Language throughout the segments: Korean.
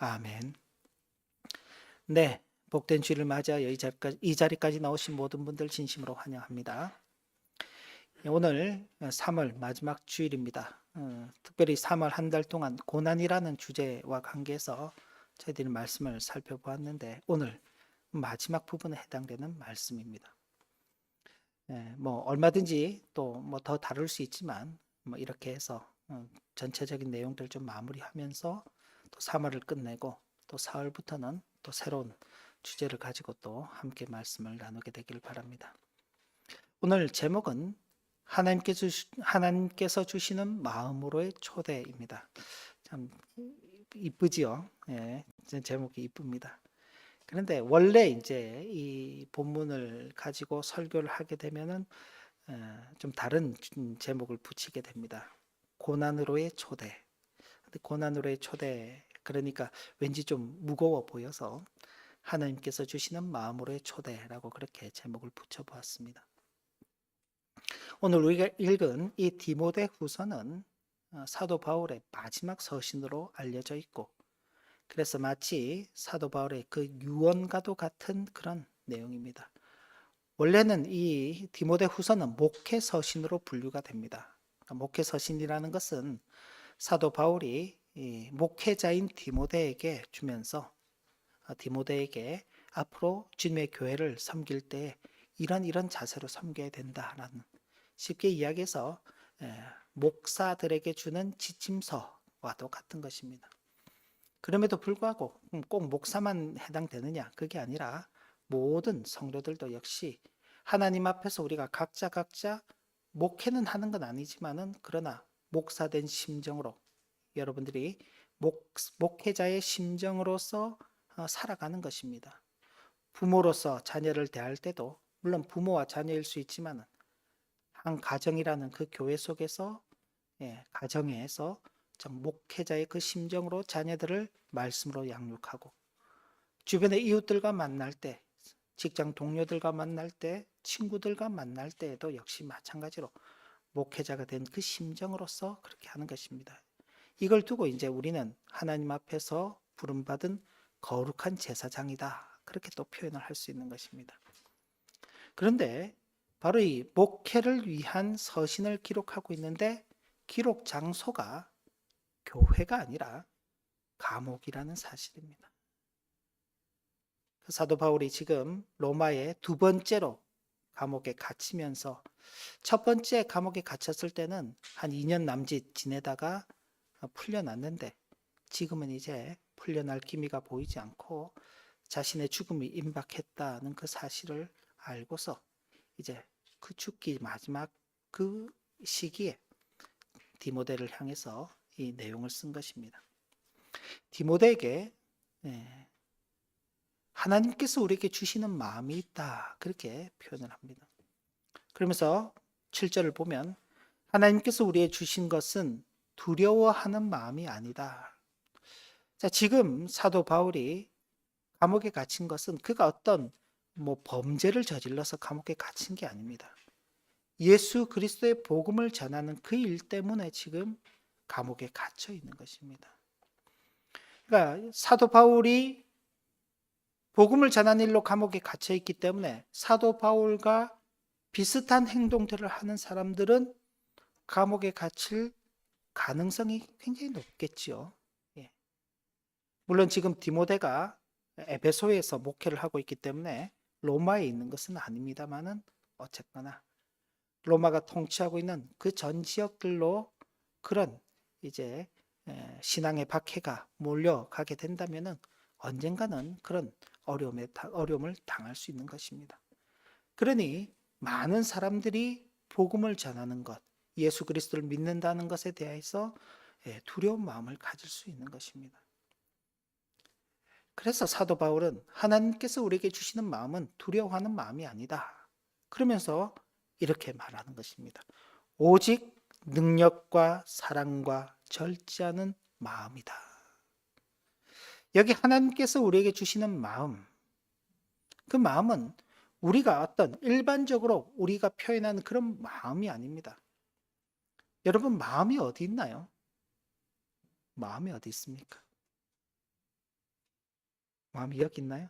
아멘. 네, 복된 주일을 맞이하여 이 자리까지 나오신 모든 분들 진심으로 환영합니다. 오늘 3월 마지막 주일입니다. 특별히 3월 한 달 동안 고난이라는 주제와 관계해서 저희들이 말씀을 살펴보았는데 오늘 마지막 부분에 해당되는 말씀입니다. 뭐 얼마든지 또 뭐 더 다룰 수 있지만 뭐 이렇게 해서 전체적인 내용들 좀 마무리하면서 또 3월을 끝내고 또 4월부터는 또 새로운 주제를 가지고 또 함께 말씀을 나누게 되길 바랍니다. 오늘 제목은 하나님께서 주시는 마음으로의 초대입니다. 참 이쁘지요? 예, 제목이 이쁩니다. 그런데 원래 이제 이 본문을 가지고 설교를 하게 되면은 좀 다른 제목을 붙이게 됩니다. 고난으로의 초대. 근데 고난으로의 초대 그러니까 왠지 좀 무거워 보여서 하나님께서 주시는 마음으로의 초대라고 그렇게 제목을 붙여보았습니다. 오늘 우리가 읽은 이 디모데 후서는 사도 바울의 마지막 서신으로 알려져 있고 그래서 마치 사도 바울의 그 유언과도 같은 그런 내용입니다. 원래는 이 디모데 후서는 목회 서신으로 분류가 됩니다. 목회 서신이라는 것은 사도 바울이 목회자인 디모데에게 주면서 디모데에게 앞으로 주님의 교회를 섬길 때 이런 자세로 섬겨야 된다라는 쉽게 이야기해서 목사들에게 주는 지침서와도 같은 것입니다. 그럼에도 불구하고 꼭 목사만 해당되느냐? 그게 아니라 모든 성도들도 역시 하나님 앞에서 우리가 각자 목회는 하는 건 아니지만은 그러나 목사된 심정으로 여러분들이 목회자의 심정으로서 살아가는 것입니다. 부모로서 자녀를 대할 때도 물론 부모와 자녀일 수 있지만은 한 가정이라는 그 교회 속에서 가정에서 목회자의 그 심정으로 자녀들을 말씀으로 양육하고 주변의 이웃들과 만날 때 직장 동료들과 만날 때 친구들과 만날 때에도 역시 마찬가지로 목회자가 된 그 심정으로서 그렇게 하는 것입니다. 이걸 두고 이제 우리는 하나님 앞에서 부름받은 거룩한 제사장이다. 그렇게 또 표현을 할 수 있는 것입니다. 그런데 바로 이 목회를 위한 서신을 기록하고 있는데 기록 장소가 교회가 아니라 감옥이라는 사실입니다. 사도 바울이 지금 로마에 두 번째로 감옥에 갇히면서 첫 번째 감옥에 갇혔을 때는 한 2년 남짓 지내다가 풀려났는데 지금은 이제 풀려날 기미가 보이지 않고 자신의 죽음이 임박했다는 그 사실을 알고서 이제 그 죽기 마지막 그 시기에 디모데를 향해서 이 내용을 쓴 것입니다. 디모데에게 하나님께서 우리에게 주시는 마음이 있다 그렇게 표현을 합니다. 그러면서 7절을 보면 하나님께서 우리에게 주신 것은 두려워하는 마음이 아니다. 자, 지금 사도 바울이 감옥에 갇힌 것은 그가 어떤 범죄를 저질러서 감옥에 갇힌 게 아닙니다. 예수 그리스도의 복음을 전하는 그 일 때문에 지금 감옥에 갇혀 있는 것입니다. 그러니까 사도 바울이 복음을 전하는 일로 감옥에 갇혀 있기 때문에 사도 바울과 비슷한 행동들을 하는 사람들은 감옥에 갇힐 가능성이 굉장히 높겠지요. 예. 물론 지금 디모데가 에베소에서 목회를 하고 있기 때문에 로마에 있는 것은 아닙니다만은 어쨌거나 로마가 통치하고 있는 그 전 지역들로 그런 이제 신앙의 박해가 몰려가게 된다면은 언젠가는 그런 어려움을 당할 수 있는 것입니다. 그러니 많은 사람들이 복음을 전하는 것, 예수 그리스도를 믿는다는 것에 대해서 두려운 마음을 가질 수 있는 것입니다. 그래서 사도 바울은 하나님께서 우리에게 주시는 마음은 두려워하는 마음이 아니다. 그러면서 이렇게 말하는 것입니다. 오직 능력과 사랑과 절제하는 마음이다. 여기 하나님께서 우리에게 주시는 마음, 그 마음은 우리가 어떤 일반적으로 우리가 표현하는 그런 마음이 아닙니다. 여러분 마음이 어디 있나요? 마음이 어디 있습니까? 마음이 여기 있나요?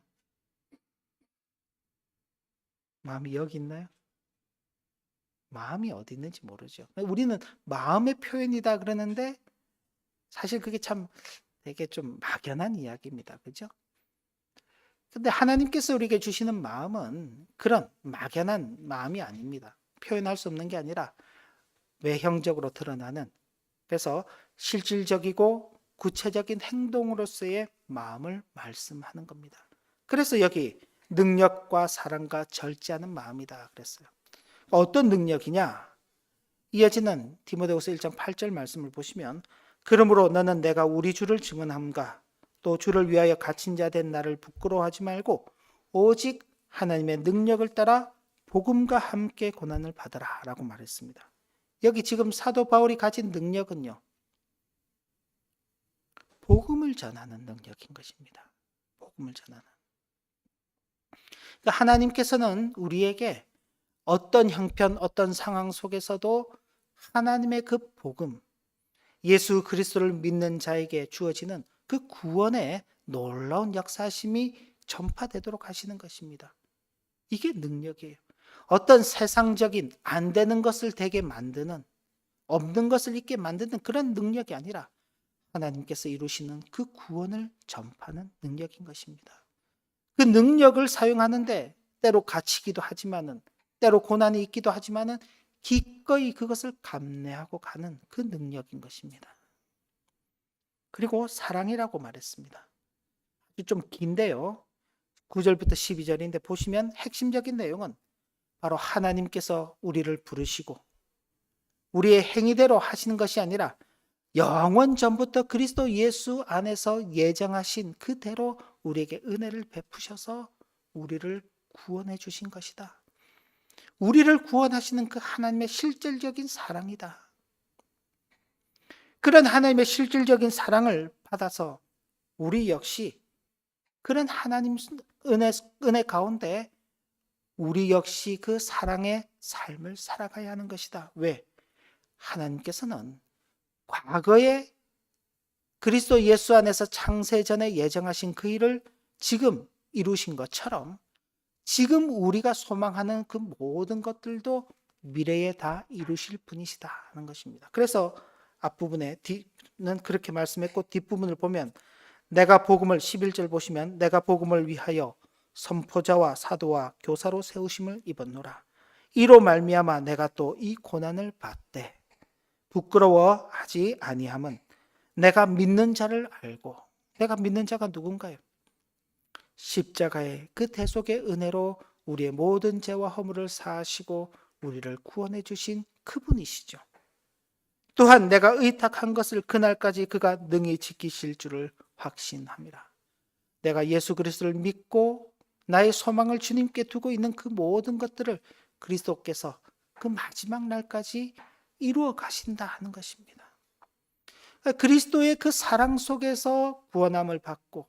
마음이 여기 있나요? 마음이 어디 있는지 모르죠. 우리는 마음의 표현이다 그러는데 사실 그게 참 되게 좀 막연한 이야기입니다. 그죠? 근데 하나님께서 우리에게 주시는 마음은 그런 막연한 마음이 아닙니다. 표현할 수 없는 게 아니라 외형적으로 드러나는, 그래서 실질적이고 구체적인 행동으로서의 마음을 말씀하는 겁니다. 그래서 여기 능력과 사랑과 절제하는 마음이다 그랬어요. 어떤 능력이냐? 이어지는 디모데후서 1장 8절 말씀을 보시면, 그러므로 너는 내가 우리 주를 증언함과 또 주를 위하여 갇힌 자 된 나를 부끄러워하지 말고 오직 하나님의 능력을 따라 복음과 함께 고난을 받으라 라고 말했습니다. 여기 지금 사도 바울이 가진 능력은요, 복음을 전하는 능력인 것입니다. 복음을 전하는. 그러니까 하나님께서는 우리에게 어떤 형편, 어떤 상황 속에서도 하나님의 그 복음, 예수 그리스도를 믿는 자에게 주어지는 그 구원의 놀라운 역사심이 전파되도록 하시는 것입니다. 이게 능력이에요. 어떤 세상적인 안 되는 것을 되게 만드는, 없는 것을 있게 만드는 그런 능력이 아니라 하나님께서 이루시는 그 구원을 전파하는 능력인 것입니다. 그 능력을 사용하는데 때로 갇히기도 하지만은, 때로 고난이 있기도 하지만은 기꺼이 그것을 감내하고 가는 그 능력인 것입니다. 그리고 사랑이라고 말했습니다. 좀 긴데요. 9절부터 12절인데 보시면 핵심적인 내용은 바로 하나님께서 우리를 부르시고 우리의 행위대로 하시는 것이 아니라 영원 전부터 그리스도 예수 안에서 예정하신 그대로 우리에게 은혜를 베푸셔서 우리를 구원해 주신 것이다. 우리를 구원하시는 그 하나님의 실질적인 사랑이다. 그런 하나님의 실질적인 사랑을 받아서 우리 역시 그런 하나님 은혜 가운데 우리 역시 그 사랑의 삶을 살아가야 하는 것이다. 왜? 하나님께서는 과거에 그리스도 예수 안에서 창세 전에 예정하신 그 일을 지금 이루신 것처럼 지금 우리가 소망하는 그 모든 것들도 미래에 다 이루실 분이시다 하는 것입니다. 그래서 앞부분에는 그렇게 말씀했고 뒷부분을 보면 내가 복음을 11절 보시면 내가 복음을 위하여 선포자와 사도와 교사로 세우심을 입었노라. 이로 말미암아 내가 또 이 고난을 받되 부끄러워하지 아니함은 내가 믿는 자를 알고, 내가 믿는 자가 누군가요? 십자가의 그 대속의 은혜로 우리의 모든 죄와 허물을 사하시고 우리를 구원해 주신 그분이시죠. 또한 내가 의탁한 것을 그날까지 그가 능히 지키실 줄을 확신합니다. 내가 예수 그리스도를 믿고 나의 소망을 주님께 두고 있는 그 모든 것들을 그리스도께서 그 마지막 날까지 이루어 가신다 하는 것입니다. 그리스도의 그 사랑 속에서 구원함을 받고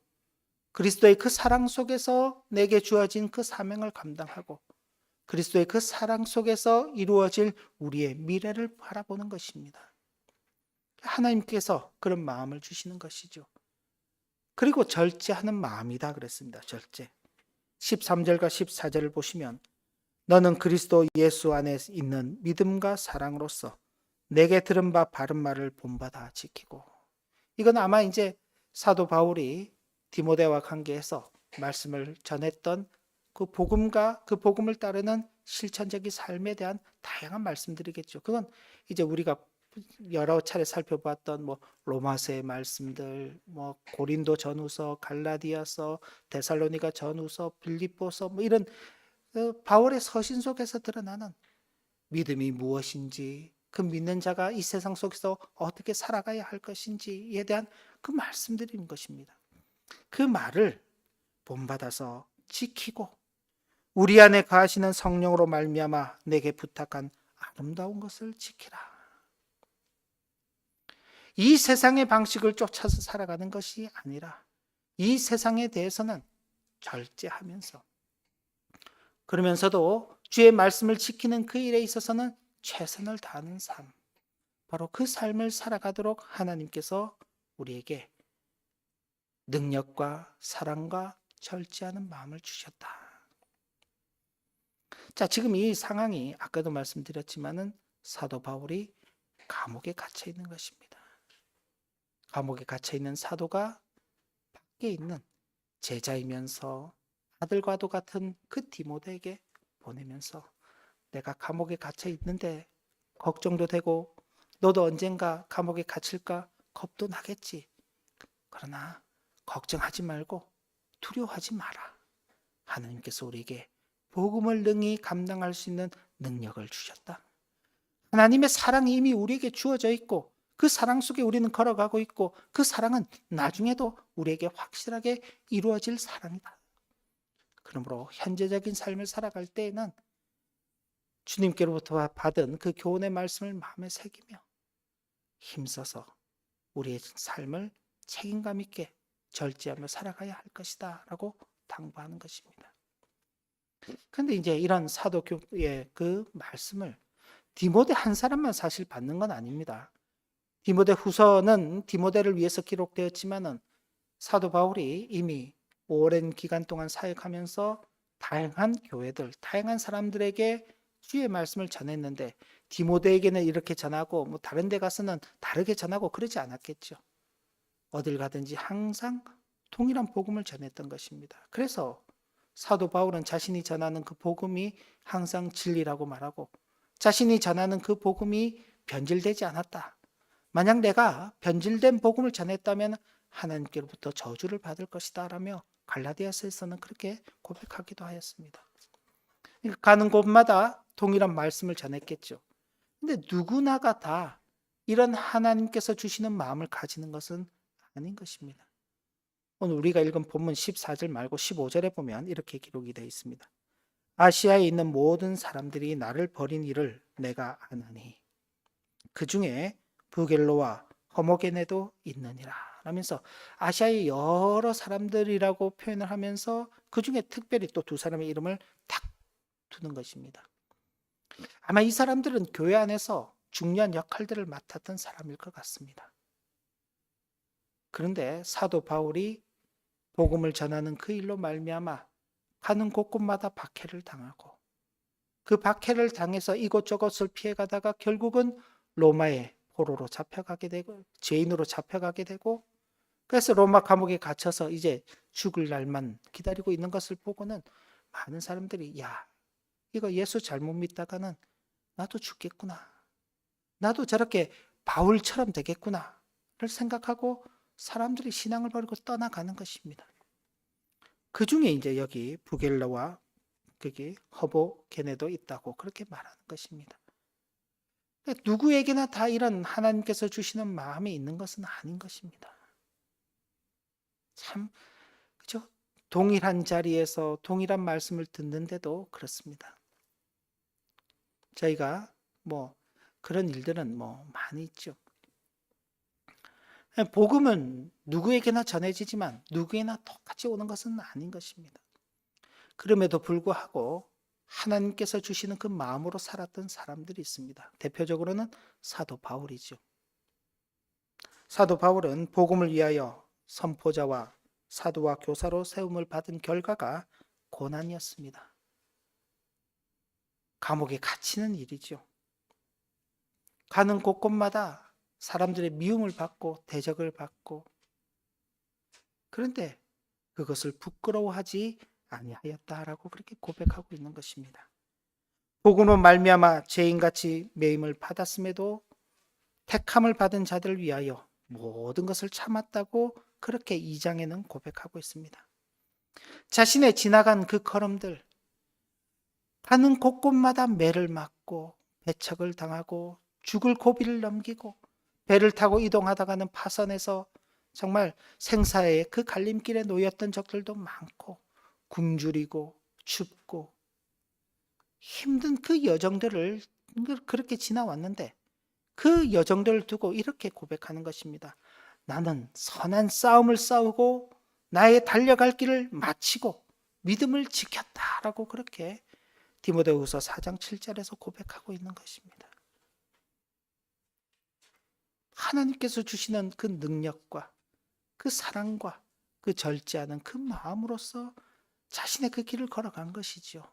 그리스도의 그 사랑 속에서 내게 주어진 그 사명을 감당하고 그리스도의 그 사랑 속에서 이루어질 우리의 미래를 바라보는 것입니다. 하나님께서 그런 마음을 주시는 것이죠. 그리고 절제하는 마음이다 그랬습니다. 절제. 13절과 14절을 보시면 너는 그리스도 예수 안에 있는 믿음과 사랑으로서 내게 들은 바 바른 말을 본받아 지키고, 이건 아마 이제 사도 바울이 디모데와 관계해서 말씀을 전했던 그 복음과 그 복음을 따르는 실천적인 삶에 대한 다양한 말씀들이겠죠. 그건 이제 우리가 여러 차례 살펴봤던 뭐 로마서의 말씀들, 뭐 고린도 전후서, 갈라디아서, 데살로니가 전후서, 빌립보서 뭐 이런 바울의 서신 속에서 드러나는 믿음이 무엇인지, 그 믿는 자가 이 세상 속에서 어떻게 살아가야 할 것인지에 대한 그 말씀드리는 것입니다. 그 말을 본받아서 지키고 우리 안에 거하시는 성령으로 말미암아 내게 부탁한 아름다운 것을 지키라. 이 세상의 방식을 쫓아서 살아가는 것이 아니라 이 세상에 대해서는 절제하면서, 그러면서도 주의 말씀을 지키는 그 일에 있어서는 최선을 다하는 삶, 바로 그 삶을 살아가도록 하나님께서 우리에게 능력과 사랑과 절제하는 마음을 주셨다. 자, 지금 이 상황이 아까도 말씀드렸지만은 사도 바울이 감옥에 갇혀 있는 것입니다. 감옥에 갇혀 있는 사도가 밖에 있는 제자이면서 아들과도 같은 그 디모데에게 보내면서 내가 감옥에 갇혀 있는데 걱정도 되고 너도 언젠가 감옥에 갇힐까 겁도 나겠지. 그러나 걱정하지 말고 두려워하지 마라. 하나님께서 우리에게 복음을 능히 감당할 수 있는 능력을 주셨다. 하나님의 사랑이 이미 우리에게 주어져 있고 그 사랑 속에 우리는 걸어가고 있고 그 사랑은 나중에도 우리에게 확실하게 이루어질 사랑이다. 그러므로 현재적인 삶을 살아갈 때에는 주님께로부터 받은 그 교훈의 말씀을 마음에 새기며 힘써서 우리의 삶을 책임감 있게 절제하며 살아가야 할 것이다 라고 당부하는 것입니다. 그런데 이제 이런 사도교의 그 말씀을 디모데 한 사람만 사실 받는 건 아닙니다. 디모데 후서는 디모데를 위해서 기록되었지만은 사도 바울이 이미 오랜 기간 동안 사역하면서 다양한 교회들, 다양한 사람들에게 주의 말씀을 전했는데 디모데에게는 이렇게 전하고 뭐 다른 데 가서는 다르게 전하고 그러지 않았겠죠. 어딜 가든지 항상 동일한 복음을 전했던 것입니다. 그래서 사도 바울은 자신이 전하는 그 복음이 항상 진리라고 말하고 자신이 전하는 그 복음이 변질되지 않았다. 만약 내가 변질된 복음을 전했다면 하나님께로부터 저주를 받을 것이다 라며 갈라디아서에서는 그렇게 고백하기도 하였습니다. 가는 곳마다 동일한 말씀을 전했겠죠. 근데 누구나가 다 이런 하나님께서 주시는 마음을 가지는 것은 아닌 것입니다. 오늘 우리가 읽은 본문 14절 말고 15절에 보면 이렇게 기록이 되어 있습니다. 아시아에 있는 모든 사람들이 나를 버린 일을 내가 아나니 그 중에 부겔로와 허모게네도 있느니라 라면서 아시아의 여러 사람들이라고 표현을 하면서 그 중에 특별히 또 두 사람의 이름을 탁 두는 것입니다. 아마 이 사람들은 교회 안에서 중요한 역할들을 맡았던 사람일 것 같습니다. 그런데 사도 바울이 복음을 전하는 그 일로 말미암아 가는 곳곳마다 박해를 당하고 그 박해를 당해서 이곳저곳을 피해가다가 결국은 로마의 포로로 잡혀가게 되고 죄인으로 잡혀가게 되고 그래서 로마 감옥에 갇혀서 이제 죽을 날만 기다리고 있는 것을 보고는 많은 사람들이 야 이거 예수 잘못 믿다가는 나도 죽겠구나. 나도 저렇게 바울처럼 되겠구나를 생각하고 사람들이 신앙을 버리고 떠나가는 것입니다. 그 중에 이제 여기 부겔라와 거기 허보게네도 있다고 그렇게 말하는 것입니다. 누구에게나 다 이런 하나님께서 주시는 마음이 있는 것은 아닌 것입니다. 참 그죠? 동일한 자리에서 동일한 말씀을 듣는데도 그렇습니다. 저희가 뭐 그런 일들은 뭐 많이 있죠. 복음은 누구에게나 전해지지만 누구에나 똑같이 오는 것은 아닌 것입니다. 그럼에도 불구하고 하나님께서 주시는 그 마음으로 살았던 사람들이 있습니다. 대표적으로는 사도 바울이죠. 사도 바울은 복음을 위하여 선포자와 사도와 교사로 세움을 받은 결과가 고난이었습니다. 감옥에 갇히는 일이죠. 가는 곳곳마다 사람들의 미움을 받고 대적을 받고 그런데 그것을 부끄러워하지 아니하였다라고 그렇게 고백하고 있는 것입니다. 복음으로 말미암아 죄인같이 매임을 받았음에도 택함을 받은 자들을 위하여 모든 것을 참았다고 그렇게 2장에는 고백하고 있습니다. 자신의 지나간 그 걸음들 가는 곳곳마다 매를 맞고 배척을 당하고 죽을 고비를 넘기고 배를 타고 이동하다가는 파선에서 정말 생사의 그 갈림길에 놓였던 적들도 많고 굶주리고 춥고 힘든 그 여정들을 그렇게 지나왔는데 그 여정들을 두고 이렇게 고백하는 것입니다. 나는 선한 싸움을 싸우고 나의 달려갈 길을 마치고 믿음을 지켰다라고 그렇게 디모데후서 4장 7절에서 고백하고 있는 것입니다. 하나님께서 주시는 그 능력과 그 사랑과 그 절제하는 그 마음으로서 자신의 그 길을 걸어간 것이지요.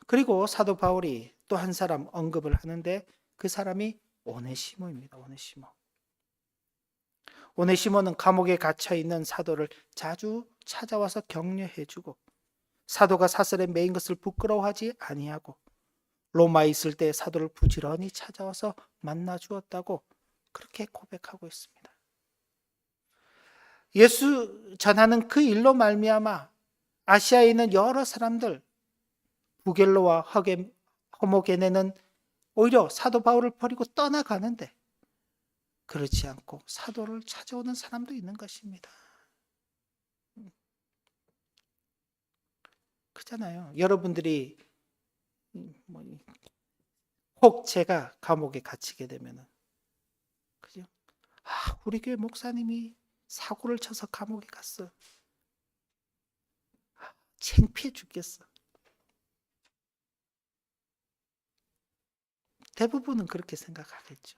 그리고 사도 바울이 또 한 사람 언급을 하는데 그 사람이 오네시모입니다. 오네시모는 감옥에 갇혀 있는 사도를 자주 찾아와서 격려해주고 사도가 사슬에 매인 것을 부끄러워하지 아니하고 로마에 있을 때 사도를 부지런히 찾아와서 만나 주었다고 그렇게 고백하고 있습니다. 예수 전하는 그 일로 말미암아 아시아에 있는 여러 사람들 부겔로와 허모게네는 오히려 사도 바울을 버리고 떠나가는데 그렇지 않고 사도를 찾아오는 사람도 있는 것입니다. 그렇잖아요. 여러분들이 혹 제가 감옥에 갇히게 되면은 그죠? 우리 교회 목사님이 사고를 쳐서 감옥에 갔어. 창피해 죽겠어. 대부분은 그렇게 생각하겠죠.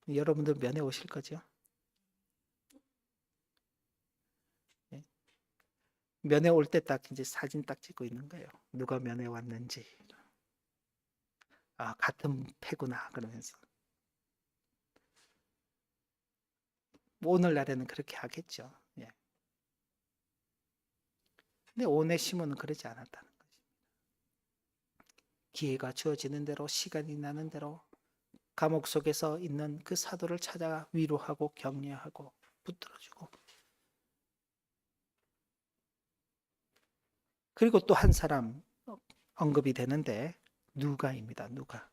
여러분들 면회 오실 거죠? 네. 면회 올 때 딱 이제 사진 딱 찍고 있는 거예요. 누가 면회 왔는지. 같은 패구나 그러면서. 오늘날에는 그렇게 하겠죠. 예. 근데 오네시모는 그러지 않았다는 거죠. 기회가 주어지는 대로 시간이 나는 대로 감옥 속에서 있는 그 사도를 찾아 위로하고 격려하고 붙들어주고 그리고 또 한 사람 언급이 되는데 누가입니다. 누가.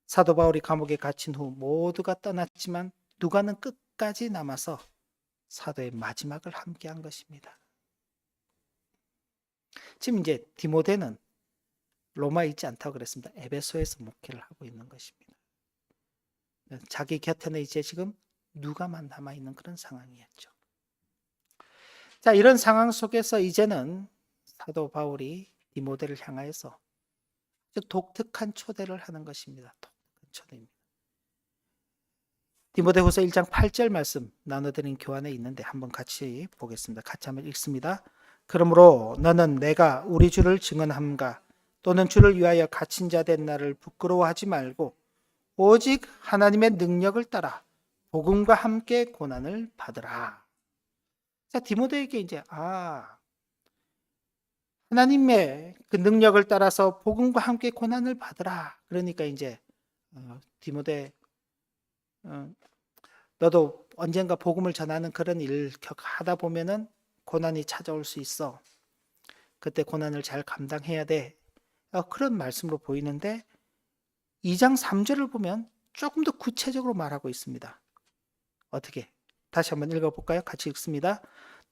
사도 바울이 감옥에 갇힌 후 모두가 떠났지만 누가는 끝까지 남아서 사도의 마지막을 함께한 것입니다. 지금 이제 디모데는 로마에 있지 않다고 그랬습니다. 에베소에서 목회를 하고 있는 것입니다. 자기 곁에는 이제 지금 누가만 남아있는 그런 상황이었죠. 자, 이런 상황 속에서 이제는 사도 바울이 디모데를 향하여서 아주 독특한 초대를 하는 것입니다. 독특한 초대입니다. 디모데후서 1장 8절 말씀 나눠드린 교환에 있는데 한번 같이 보겠습니다. 같이 한번 읽습니다. 그러므로 너는 내가 우리 주를 증언함과 또는 주를 위하여 갇힌 자 된 나를 부끄러워하지 말고 오직 하나님의 능력을 따라 복음과 함께 고난을 받으라. 자, 디모데에게 이제 하나님의 그 능력을 따라서 복음과 함께 고난을 받으라. 그러니까 이제 디모데 너도 언젠가 복음을 전하는 그런 일 하다 보면은 고난이 찾아올 수 있어. 그때 고난을 잘 감당해야 돼. 그런 말씀으로 보이는데 2장 3절을 보면 조금 더 구체적으로 말하고 있습니다. 어떻게? 다시 한번 읽어볼까요? 같이 읽습니다.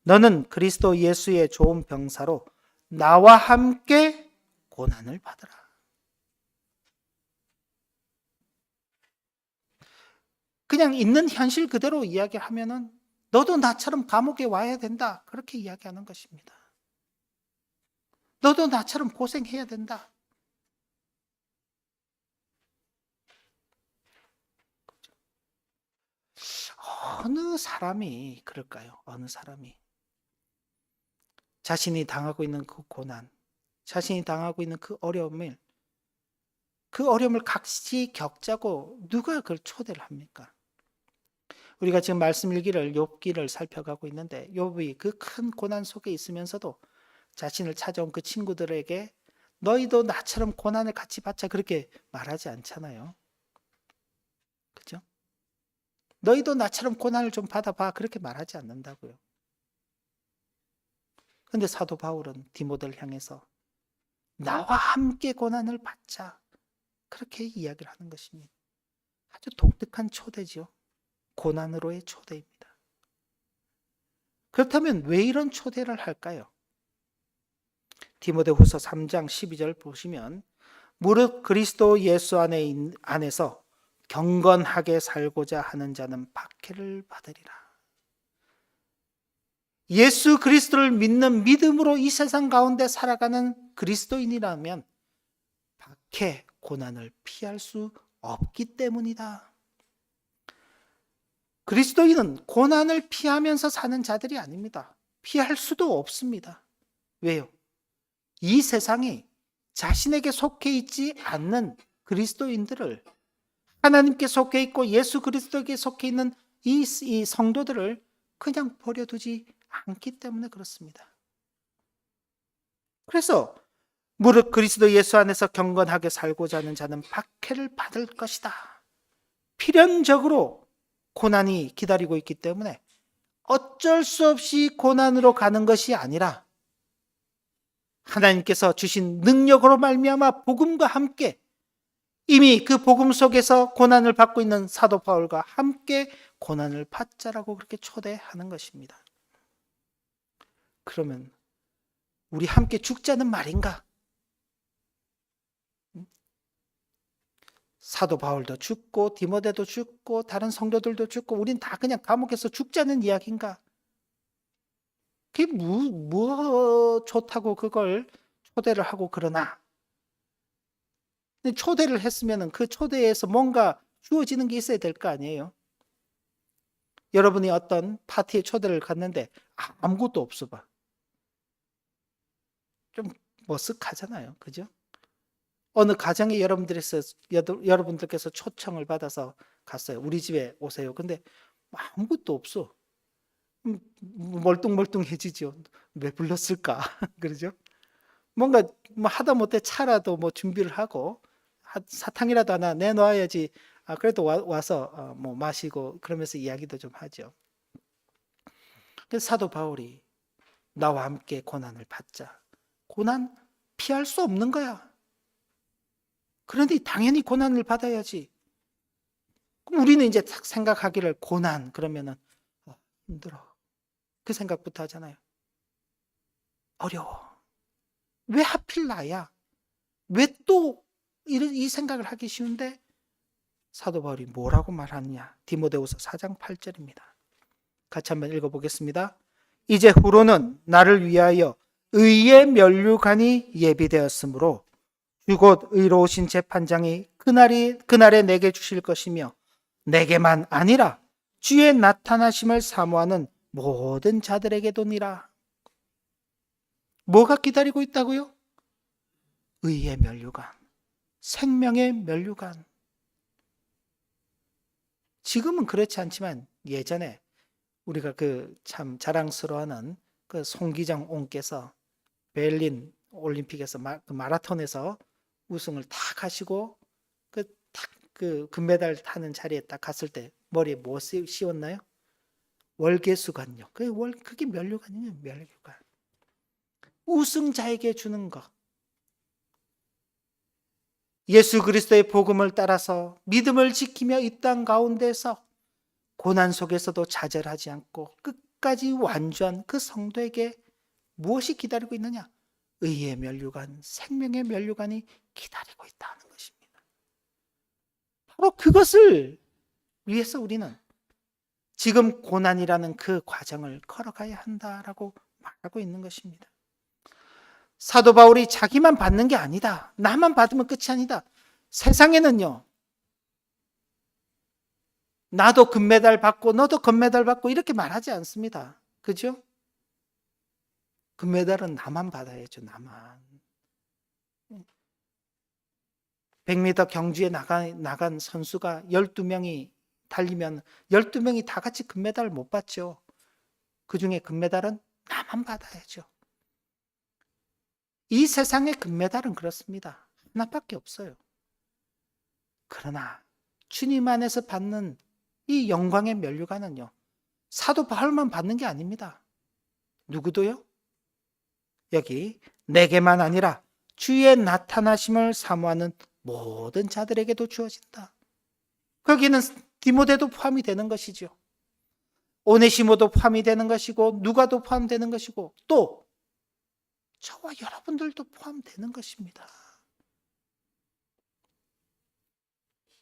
너는 그리스도 예수의 좋은 병사로 나와 함께 고난을 받으라. 그냥 있는 현실 그대로 이야기하면은 너도 나처럼 감옥에 와야 된다. 그렇게 이야기하는 것입니다. 너도 나처럼 고생해야 된다. 어느 사람이 그럴까요? 어느 사람이 자신이 당하고 있는 그 고난, 자신이 당하고 있는 그 어려움을 같이 겪자고 누가 그걸 초대를 합니까? 우리가 지금 말씀 일기를 욥기를 살펴가고 있는데 욥이 그 큰 고난 속에 있으면서도 자신을 찾아온 그 친구들에게 너희도 나처럼 고난을 같이 받자 그렇게 말하지 않잖아요. 그죠? 너희도 나처럼 고난을 좀 받아봐 그렇게 말하지 않는다고요. 근데 사도 바울은 디모데를 향해서 나와 함께 고난을 받자 그렇게 이야기를 하는 것입니다. 아주 독특한 초대죠. 고난으로의 초대입니다. 그렇다면 왜 이런 초대를 할까요? 디모데후서 3장 12절 보시면 무릇 그리스도 예수 안에서 경건하게 살고자 하는 자는 박해를 받으리라. 예수 그리스도를 믿는 믿음으로 이 세상 가운데 살아가는 그리스도인이라면 박해, 고난을 피할 수 없기 때문이다. 그리스도인은 고난을 피하면서 사는 자들이 아닙니다. 피할 수도 없습니다. 왜요? 이 세상이 자신에게 속해 있지 않는 그리스도인들을, 하나님께 속해 있고 예수 그리스도에게 속해 있는 이 성도들을 그냥 버려두지 않기 때문에 그렇습니다. 그래서 무릇 그리스도 예수 안에서 경건하게 살고자 하는 자는 박해를 받을 것이다. 필연적으로 고난이 기다리고 있기 때문에 어쩔 수 없이 고난으로 가는 것이 아니라 하나님께서 주신 능력으로 말미암아 복음과 함께 이미 그 복음 속에서 고난을 받고 있는 사도 바울과 함께 고난을 받자라고 그렇게 초대하는 것입니다. 그러면 우리 함께 죽자는 말인가? 사도 바울도 죽고 디모데도 죽고 다른 성도들도 죽고 우린 다 그냥 감옥에서 죽자는 이야기인가? 그게 뭐 좋다고 그걸 초대를 하고 그러나? 초대를 했으면 그 초대에서 뭔가 주어지는 게 있어야 될 거 아니에요? 여러분이 어떤 파티에 초대를 갔는데 아무것도 없어 봐. 좀 머쓱하잖아요. 그죠? 어느 가정에 여러분들께서 초청을 받아서 갔어요. 우리 집에 오세요. 근데 아무것도 없어. 멀뚱멀뚱해지죠. 왜 불렀을까? 그러죠? 뭔가 뭐 하다 못해 차라도 뭐 준비를 하고 사탕이라도 하나 내놓아야지. 그래도 와서 뭐 마시고 그러면서 이야기도 좀 하죠. 그래서 사도 바울이 나와 함께 고난을 받자. 고난 피할 수 없는 거야. 그런데 당연히 고난을 받아야지. 그럼 우리는 이제 딱 생각하기를 고난 그러면은 힘들어. 그 생각부터 하잖아요. 어려워. 왜 하필 나야? 왜 또 이 생각을 하기 쉬운데 사도 바울이 뭐라고 말하느냐? 디모데후서 4장 8절입니다. 같이 한번 읽어보겠습니다. 이제 후로는 나를 위하여 의의 면류관이 예비되었으므로 주 곧 의로우신 재판장이 그날에 내게 주실 것이며 내게만 아니라 주의 나타나심을 사모하는 모든 자들에게도니라. 뭐가 기다리고 있다고요? 의의 면류관, 생명의 면류관. 지금은 그렇지 않지만 예전에 우리가 그 참 자랑스러워하는 그 송기정 옹께서 베를린 올림픽에서 마라톤에서 우승을 탁 하시고 그 금메달 타는 자리에 딱 갔을 때 머리에 뭐 씌웠나요? 월계수관요. 그게 면류관이에요. 면류관. 우승자에게 주는 것. 예수 그리스도의 복음을 따라서 믿음을 지키며 이 땅 가운데서 고난 속에서도 좌절하지 않고 끝까지 완주한 그 성도에게 무엇이 기다리고 있느냐? 의의 면류관, 생명의 면류관이 기다리고 있다는 것입니다. 바로 그것을 위해서 우리는 지금 고난이라는 그 과정을 걸어가야 한다라고 말하고 있는 것입니다. 사도 바울이 자기만 받는 게 아니다. 나만 받으면 끝이 아니다. 세상에는요. 나도 금메달 받고 너도 금메달 받고 이렇게 말하지 않습니다. 그죠? 금메달은 나만 받아야죠. 나만. 100m 경주에 나간 선수가 12명이 달리면 12명이 다 같이 금메달을 못 받죠. 그중에 금메달은 나만 받아야죠. 이 세상의 금메달은 그렇습니다. 하나밖에 없어요. 그러나 주님 안에서 받는 이 영광의 면류관은요. 사도 바울만 받는 게 아닙니다. 누구도요? 여기 내게만 아니라 주의 나타나심을 사모하는 모든 자들에게도 주어진다. 거기는 디모데도 포함이 되는 것이죠. 오네시모도 포함이 되는 것이고 누가도 포함되는 것이고 또 저와 여러분들도 포함되는 것입니다.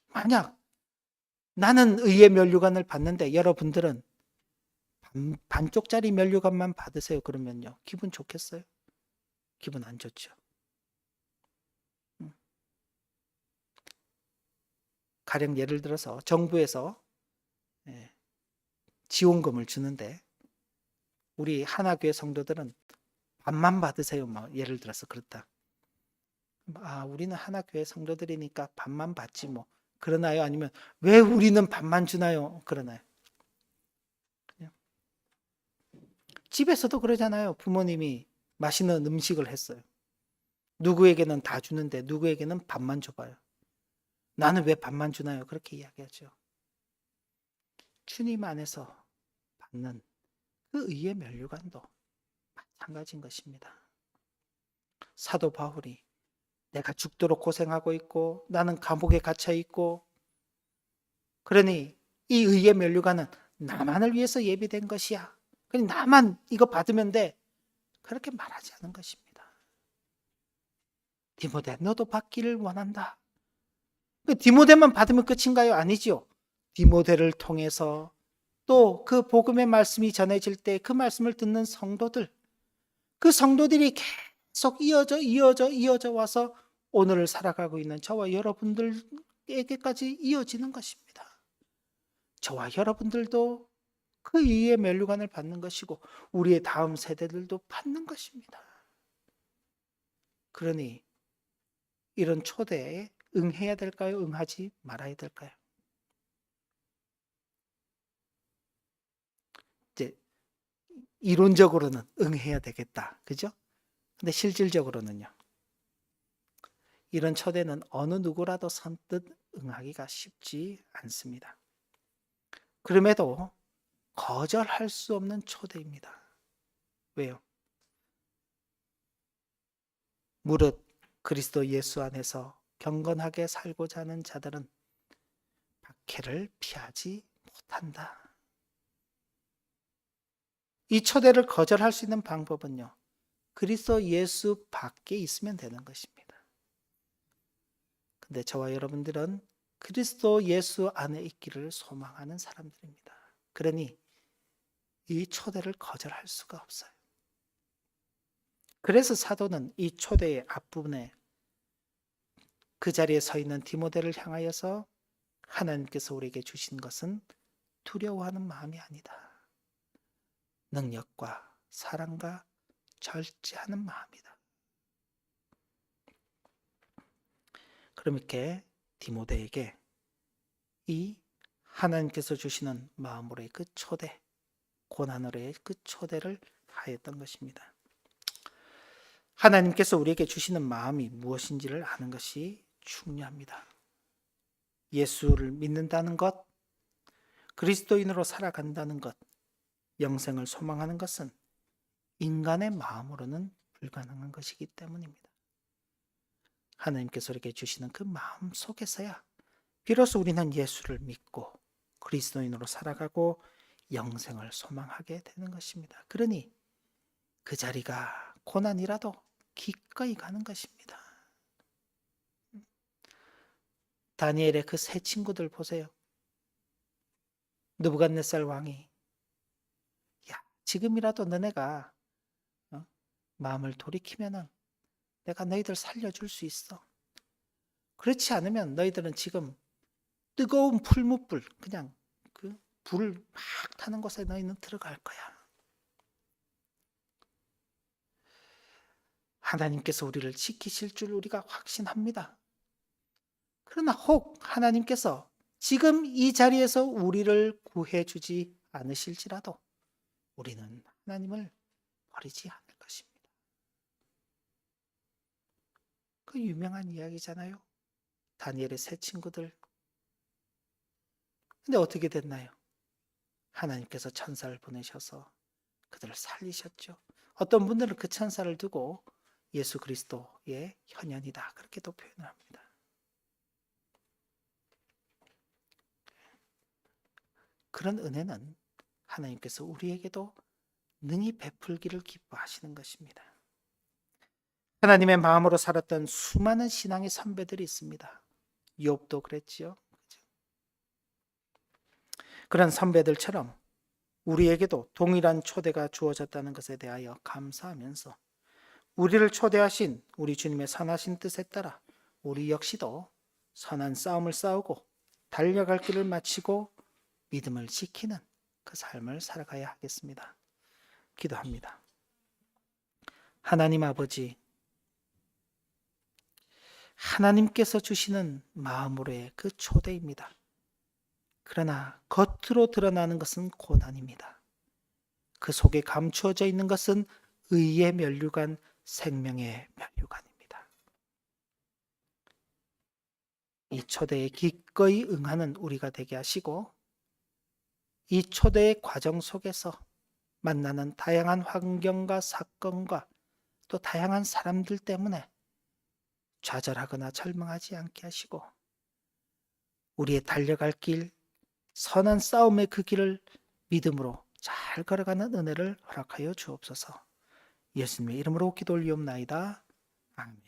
만약 나는 의의 면류관을 받는데 여러분들은 반쪽짜리 면류관만 받으세요. 그러면요. 기분 좋겠어요? 기분 안 좋죠. 가령 예를 들어서 정부에서 지원금을 주는데 우리 하나교회 성도들은 반만 받으세요. 뭐 예를 들어서 그렇다. 우리는 하나교회 성도들이니까 반만 받지 뭐 그러나요? 아니면 왜 우리는 반만 주나요? 그러나요? 그냥 집에서도 그러잖아요. 부모님이 맛있는 음식을 했어요. 누구에게는 다 주는데 누구에게는 반만 줘봐요. 나는 왜 반만 주나요? 그렇게 이야기하죠. 주님 안에서 받는 그 의의 면류관도 마찬가지인 것입니다. 사도 바울이 내가 죽도록 고생하고 있고 나는 감옥에 갇혀 있고 그러니 이 의의 면류관은 나만을 위해서 예비된 것이야. 그러니 나만 이거 받으면 돼. 그렇게 말하지 않은 것입니다. 디모데 너도 받기를 원한다. 디모데만 받으면 끝인가요? 아니지요. 디모데를 통해서 또 그 복음의 말씀이 전해질 때 그 말씀을 듣는 성도들, 그 성도들이 계속 이어져 와서 오늘을 살아가고 있는 저와 여러분들에게까지 이어지는 것입니다. 저와 여러분들도 그 의의 면류관을 받는 것이고 우리의 다음 세대들도 받는 것입니다. 그러니 이런 초대에 응해야 될까요? 응하지 말아야 될까요? 이제 이론적으로는 응해야 되겠다. 그죠? 근데 실질적으로는요. 이런 초대는 어느 누구라도 선뜻 응하기가 쉽지 않습니다. 그럼에도 거절할 수 없는 초대입니다. 왜요? 무릇 그리스도 예수 안에서 경건하게 살고자 하는 자들은 박해를 피하지 못한다. 이 초대를 거절할 수 있는 방법은요. 그리스도 예수 밖에 있으면 되는 것입니다. 근데 저와 여러분들은 그리스도 예수 안에 있기를 소망하는 사람들입니다. 그러니 이 초대를 거절할 수가 없어요. 그래서 사도는 이 초대의 앞부분에 그 자리에 서 있는 디모데를 향하여서 하나님께서 우리에게 주신 것은 두려워하는 마음이 아니다. 능력과 사랑과 절제하는 마음이다. 그럼 이렇게 디모데에게 이 하나님께서 주시는 마음으로의 그 초대, 고난으로의 그 초대를 하였던 것입니다. 하나님께서 우리에게 주시는 마음이 무엇인지를 아는 것이 중요합니다. 예수를 믿는다는 것, 그리스도인으로 살아간다는 것, 영생을 소망하는 것은 인간의 마음으로는 불가능한 것이기 때문입니다. 하나님께서 우리에게 주시는 그 마음 속에서야 비로소 우리는 예수를 믿고 그리스도인으로 살아가고 영생을 소망하게 되는 것입니다. 그러니 그 자리가 고난이라도 기꺼이 가는 것입니다. 다니엘의 그 세 친구들 보세요. 느부갓네살 왕이 지금이라도 너네가 마음을 돌이키면은 내가 너희들 살려줄 수 있어. 그렇지 않으면 너희들은 지금 뜨거운 풀무불 그냥 그 불을 막 타는 곳에 너희는 들어갈 거야. 하나님께서 우리를 지키실 줄 우리가 확신합니다. 그러나 혹 하나님께서 지금 이 자리에서 우리를 구해주지 않으실지라도 우리는 하나님을 버리지 않을 것입니다. 그 유명한 이야기잖아요. 다니엘의 세 친구들. 근데 어떻게 됐나요? 하나님께서 천사를 보내셔서 그들을 살리셨죠. 어떤 분들은 그 천사를 두고 예수 그리스도의 현현이다 그렇게도 표현을 합니다. 그런 은혜는 하나님께서 우리에게도 능히 베풀기를 기뻐하시는 것입니다. 하나님의 마음으로 살았던 수많은 신앙의 선배들이 있습니다. 욥도 그랬지요. 그런 선배들처럼 우리에게도 동일한 초대가 주어졌다는 것에 대하여 감사하면서 우리를 초대하신 우리 주님의 선하신 뜻에 따라 우리 역시도 선한 싸움을 싸우고 달려갈 길을 마치고 믿음을 지키는 그 삶을 살아가야 하겠습니다. 기도합니다. 하나님 아버지, 하나님께서 주시는 마음으로의 그 초대입니다. 그러나 겉으로 드러나는 것은 고난입니다. 그 속에 감추어져 있는 것은 의의 면류관, 생명의 면류관입니다. 이 초대에 기꺼이 응하는 우리가 되게 하시고, 이 초대의 과정 속에서 만나는 다양한 환경과 사건과 또 다양한 사람들 때문에 좌절하거나 절망하지 않게 하시고, 우리의 달려갈 길, 선한 싸움의 그 길을 믿음으로 잘 걸어가는 은혜를 허락하여 주옵소서. 예수님의 이름으로 기도 올리옵나이다. 아멘.